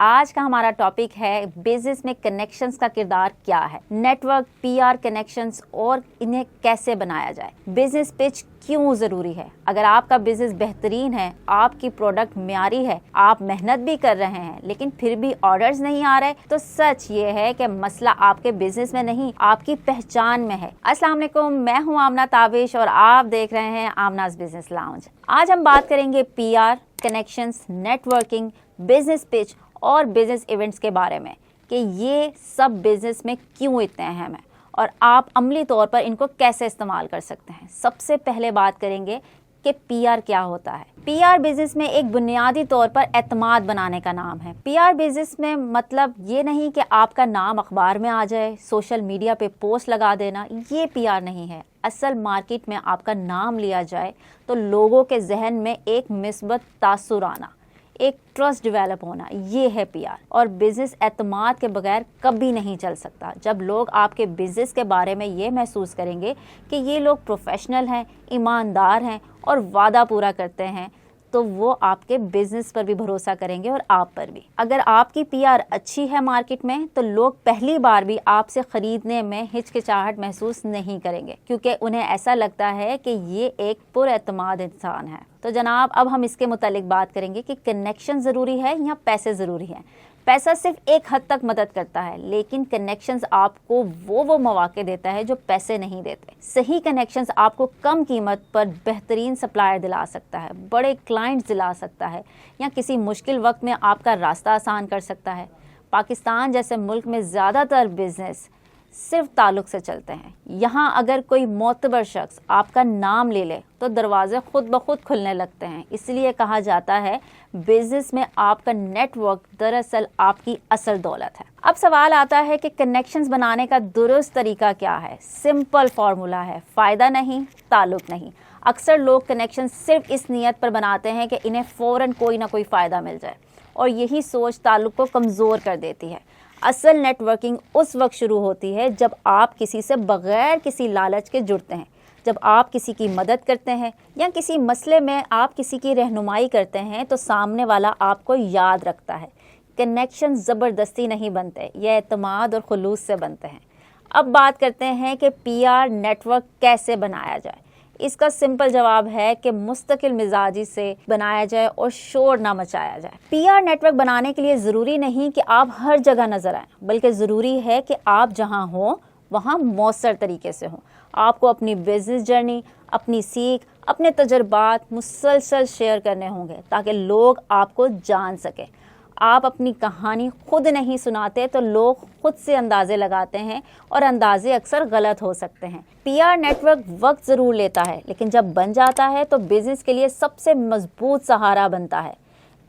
آج کا ہمارا ٹاپک ہے بزنس میں کنیکشنز کا کردار کیا ہے، نیٹورک، پی آر کنیکشنز اور انہیں کیسے بنایا جائے، بزنس پچ کیوں ضروری ہے۔ اگر آپ کا بزنس بہترین ہے، آپ کی پروڈکٹ معیاری ہے، آپ محنت بھی کر رہے ہیں لیکن پھر بھی آرڈرز نہیں آ رہے، تو سچ یہ ہے کہ مسئلہ آپ کے بزنس میں نہیں، آپ کی پہچان میں ہے۔ السلام علیکم، میں ہوں آمنہ تابش اور آپ دیکھ رہے ہیں آمناز بزنس لاؤنج۔ آج ہم بات کریں گے P R, connections, networking, business pitch اور بزنس ایونٹس کے بارے میں کہ یہ سب بزنس میں کیوں اتنے اہم ہیں اور آپ عملی طور پر ان کو کیسے استعمال کر سکتے ہیں۔ سب سے پہلے بات کریں گے کہ پی آر کیا ہوتا ہے۔ پی آر بزنس میں ایک بنیادی طور پر اعتماد بنانے کا نام ہے۔ پی آر بزنس میں مطلب یہ نہیں کہ آپ کا نام اخبار میں آ جائے، سوشل میڈیا پہ پوسٹ لگا دینا، یہ پی آر نہیں ہے۔ اصل مارکیٹ میں آپ کا نام لیا جائے تو لوگوں کے ذہن میں ایک مثبت تاثر آنا، ایک ٹرسٹ ڈیولپ ہونا، یہ ہے پی آر۔ اور بزنس اعتماد کے بغیر کبھی نہیں چل سکتا۔ جب لوگ آپ کے بزنس کے بارے میں یہ محسوس کریں گے کہ یہ لوگ پروفیشنل ہیں، ایماندار ہیں اور وعدہ پورا کرتے ہیں، تو وہ آپ کے بزنس پر بھی بھروسہ کریں گے اور آپ پر بھی۔ اگر آپ کی پی آر اچھی ہے مارکیٹ میں تو لوگ پہلی بار بھی آپ سے خریدنے میں ہچکچاہٹ محسوس نہیں کریں گے، کیونکہ انہیں ایسا لگتا ہے کہ یہ ایک پر اعتماد انسان ہے۔ تو جناب اب ہم اس کے متعلق بات کریں گے کہ کنیکشن ضروری ہے یا پیسے ضروری ہیں۔ پیسہ صرف ایک حد تک مدد کرتا ہے، لیکن کنیکشنز آپ کو وہ مواقع دیتا ہے جو پیسے نہیں دیتے۔ صحیح کنیکشنز آپ کو کم قیمت پر بہترین سپلائر دلا سکتا ہے، بڑے کلائنٹس دلا سکتا ہے یا کسی مشکل وقت میں آپ کا راستہ آسان کر سکتا ہے۔ پاکستان جیسے ملک میں زیادہ تر بزنس صرف تعلق سے چلتے ہیں۔ یہاں اگر کوئی معتبر شخص آپ کا نام لے لے تو دروازے خود بخود کھلنے لگتے ہیں۔ اس لیے کہا جاتا ہے بزنس میں آپ کا نیٹ ورک دراصل آپ کی اصل دولت ہے۔ اب سوال آتا ہے کہ کنیکشنز بنانے کا درست طریقہ کیا ہے؟ سمپل فارمولا ہے، فائدہ نہیں، تعلق نہیں۔ اکثر لوگ کنیکشن صرف اس نیت پر بناتے ہیں کہ انہیں فوراً کوئی نہ کوئی فائدہ مل جائے، اور یہی سوچ تعلق کو کمزور کر دیتی ہے۔ اصل نیٹ ورکنگ اس وقت شروع ہوتی ہے جب آپ کسی سے بغیر کسی لالچ کے جڑتے ہیں، جب آپ کسی کی مدد کرتے ہیں یا کسی مسئلے میں آپ کسی کی رہنمائی کرتے ہیں تو سامنے والا آپ کو یاد رکھتا ہے۔ کنیکشن زبردستی نہیں بنتے، یہ اعتماد اور خلوص سے بنتے ہیں۔ اب بات کرتے ہیں کہ پی آر نیٹ ورک کیسے بنایا جائے۔ اس کا سمپل جواب ہے کہ مستقل مزاجی سے بنایا جائے اور شور نہ مچایا جائے۔ پی آر نیٹ ورک بنانے کے لیے ضروری نہیں کہ آپ ہر جگہ نظر آئیں، بلکہ ضروری ہے کہ آپ جہاں ہوں وہاں مؤثر طریقے سے ہوں۔ آپ کو اپنی بزنس جرنی، اپنی سیکھ، اپنے تجربات مسلسل شیئر کرنے ہوں گے تاکہ لوگ آپ کو جان سکیں۔ آپ اپنی کہانی خود نہیں سناتے تو لوگ خود سے اندازے لگاتے ہیں، اور اندازے اکثر غلط ہو سکتے ہیں۔ پی آر نیٹ ورک وقت ضرور لیتا ہے، لیکن جب بن جاتا ہے تو بزنس کے لیے سب سے مضبوط سہارا بنتا ہے۔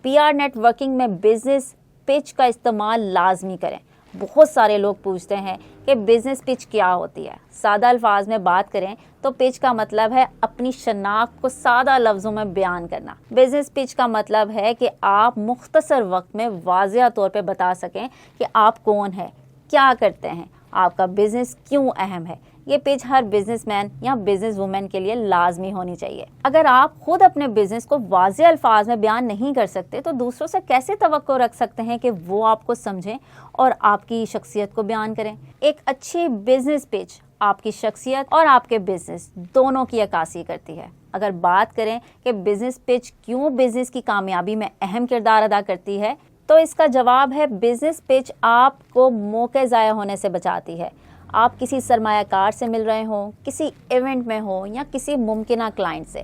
پی آر نیٹ ورکنگ میں بزنس پچ کا استعمال لازمی کریں۔ بہت سارے لوگ پوچھتے ہیں کہ بزنس پچ کیا ہوتی ہے۔ سادہ الفاظ میں بات کریں تو پچ کا مطلب ہے اپنی شناخت کو سادہ لفظوں میں بیان کرنا۔ بزنس پچ کا مطلب ہے کہ آپ مختصر وقت میں واضح طور پہ بتا سکیں کہ آپ کون ہیں، کیا کرتے ہیں، آپ کا بزنس کیوں اہم ہے۔ یہ پچ ہر بزنس مین یا بزنس وومن کے لیے لازمی ہونی چاہیے۔ اگر آپ خود اپنے بزنس کو واضح الفاظ میں بیان نہیں کر سکتے تو دوسروں سے کیسے توقع رکھ سکتے ہیں کہ وہ آپ کو سمجھیں اور آپ کی شخصیت کو بیان کریں۔ ایک اچھی بزنس پچ آپ کی شخصیت اور آپ کے بزنس دونوں کی عکاسی کرتی ہے۔ اگر بات کریں کہ بزنس پچ کیوں بزنس کی کامیابی میں اہم کردار ادا کرتی ہے، تو اس کا جواب ہے بزنس پچ آپ کو موقع ضائع ہونے سے بچاتی ہے۔ آپ کسی سرمایہ کار سے مل رہے ہوں، کسی ایونٹ میں ہوں یا کسی ممکنہ کلائنٹ سے،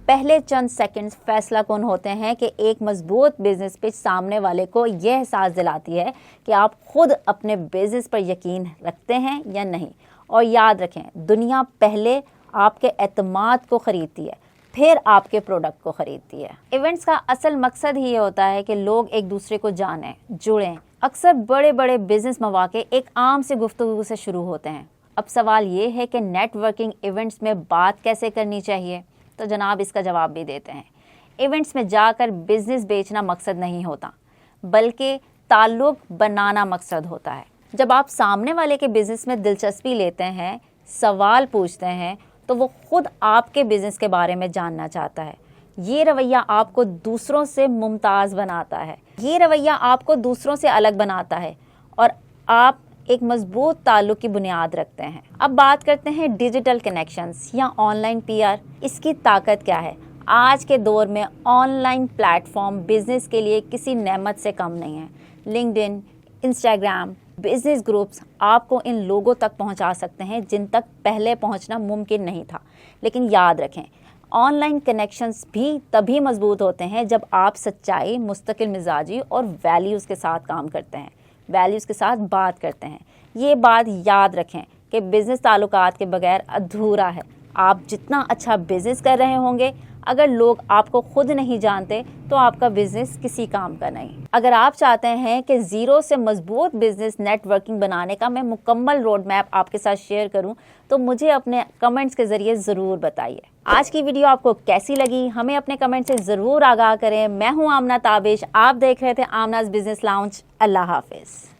پہلے چند سیکنڈز فیصلہ کن ہوتے ہیں کہ ایک مضبوط بزنس پچ سامنے والے کو یہ احساس دلاتی ہے کہ آپ خود اپنے بزنس پر یقین رکھتے ہیں یا نہیں۔ اور یاد رکھیں، دنیا پہلے آپ کے اعتماد کو خریدتی ہے، پھر آپ کے پروڈکٹ کو خریدتی ہے۔ ایونٹس کا اصل مقصد ہی یہ ہوتا ہے کہ لوگ ایک دوسرے کو جانیں، جڑیں۔ اکثر بڑے بڑے بزنس مواقع ایک عام سے گفتگو سے شروع ہوتے ہیں۔ اب سوال یہ ہے کہ نیٹ ورکنگ ایونٹس میں بات کیسے کرنی چاہیے؟ تو جناب اس کا جواب بھی دیتے ہیں۔ ایونٹس میں جا کر بزنس بیچنا مقصد نہیں ہوتا، بلکہ تعلق بنانا مقصد ہوتا ہے۔ جب آپ سامنے والے کے بزنس میں دلچسپی لیتے ہیں، سوال پوچھتے ہیں، تو وہ خود آپ کے بزنس کے بارے میں جاننا چاہتا ہے۔ یہ رویہ آپ کو دوسروں سے ممتاز بناتا ہے۔ یہ رویہ آپ کو دوسروں سے الگ بناتا ہے اور آپ ایک مضبوط تعلق کی بنیاد رکھتے ہیں۔ اب بات کرتے ہیں ڈیجیٹل کنیکشنز یا آن لائن پی آر۔ اس کی طاقت کیا ہے؟ آج کے دور میں on line plate form business کے لیے کسی نعمت سے کم نہیں ہے۔ لنکڈ ان، انسٹاگرام، بزنس گروپس آپ کو ان لوگوں تک پہنچا سکتے ہیں جن تک پہلے پہنچنا ممکن نہیں تھا۔ لیکن یاد رکھیں، آن لائن کنیکشنز بھی تبھی مضبوط ہوتے ہیں جب آپ سچائی، مستقل مزاجی اور ویلیوز کے ساتھ کام کرتے ہیں، ویلیوز کے ساتھ بات کرتے ہیں۔ یہ بات یاد رکھیں کہ بزنس تعلقات کے بغیر ادھورا ہے۔ آپ جتنا اچھا بزنس کر رہے ہوں گے، اگر لوگ آپ کو خود نہیں جانتے تو آپ کا بزنس کسی کام کا نہیں۔ اگر آپ چاہتے ہیں کہ زیرو سے مضبوط بزنس نیٹ ورکنگ بنانے کا میں مکمل روڈ میپ آپ کے ساتھ شیئر کروں تو مجھے اپنے کمنٹس کے ذریعے ضرور بتائیے۔ آج کی ویڈیو آپ کو کیسی لگی ہمیں اپنے کمنٹ سے ضرور آگاہ کریں۔ میں ہوں آمنہ تابش، آپ دیکھ رہے تھے آمناز بزنس لاؤنج۔ اللہ حافظ۔